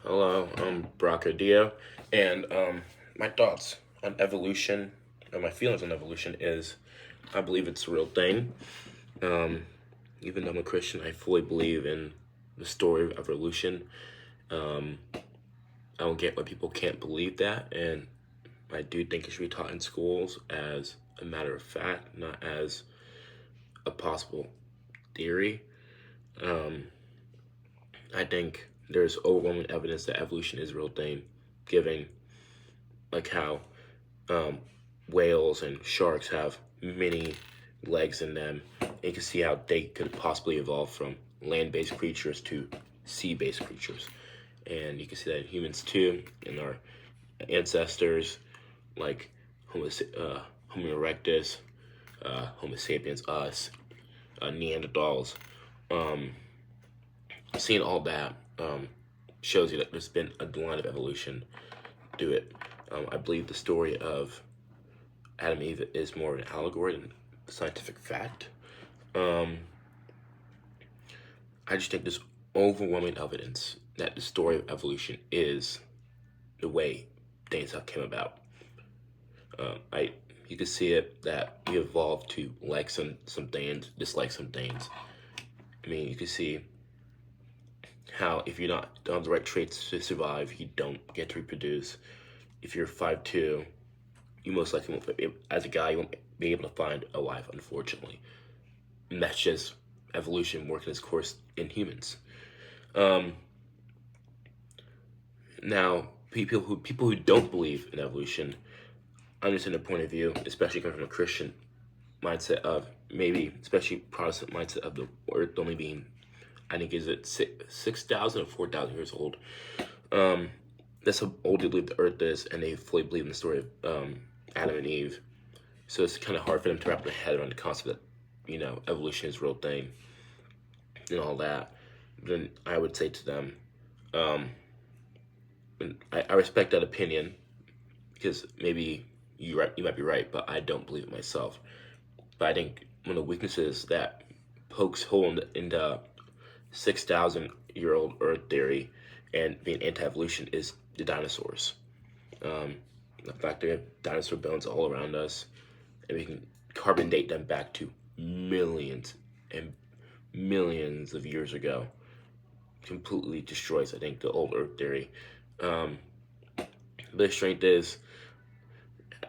Hello, I'm Bracadillo, and my thoughts on evolution, and my feelings on evolution is, I believe it's a real thing. Um, Even though I'm a Christian, I fully believe in the story of evolution. Um, I don't get why people can't believe that, and I do think it should be taught in schools as a matter of fact, not as a possible theory. Um, I think there's overwhelming evidence that evolution is a real thing, giving like how um, whales and sharks have many legs in them. And you can see how they could possibly evolve from land-based creatures to sea-based creatures. And you can see that in humans too, in our ancestors like Homo erectus, Homo sapiens, us, Neanderthals. Um, Seeing all that shows you that there's been a line of evolution to it. I believe the story of Adam and Eve is more of an allegory than scientific fact. Um, I just think there's overwhelming evidence that the story of evolution is the way things have came about. I You can see it that we evolved to like some things, dislike some things. I mean, you can see how if you're not on the right traits to survive, you don't get to reproduce. If you're 5'2", you most likely won't be, as a guy, you won't be able to find a wife, unfortunately. And that's just evolution working its course in humans. Um, Now, people who don't believe in evolution understand the point of view, especially coming from a Christian mindset of maybe, especially Protestant mindset of the Earth only being, I think, is it 6,000 or 4,000 years old. Um, that's how old they believe the Earth is, and they fully believe in the story of Adam and Eve. So it's kind of hard for them to wrap their head around the concept that, evolution is a real thing and all that. Then I would say to them, um, and I respect that opinion because maybe you might be right, but I don't believe it myself. But I think one of the weaknesses that pokes hole in the 6,000-year-old Earth theory and being anti-evolution is the dinosaurs. Um, the fact that we have dinosaur bones all around us, and we can carbon date them back to millions and millions of years ago, completely destroys, I think, the old Earth theory. Um, the strength is,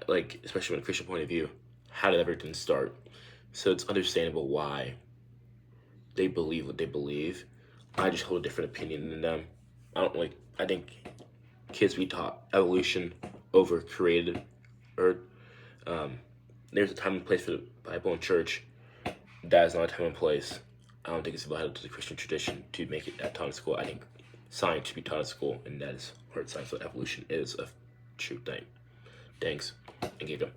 like, especially from a Christian point of view, how did everything start? So it's understandable why they believe what they believe. I just hold a different opinion than them. I think kids be taught evolution over created Earth. Um, there's a time and place for the Bible and church. That is not a time and place. I don't think it's vital to the Christian tradition to make it taught in school. I think science should be taught in school, and that is hard science. So evolution is a true thing. Thanks, and Giga.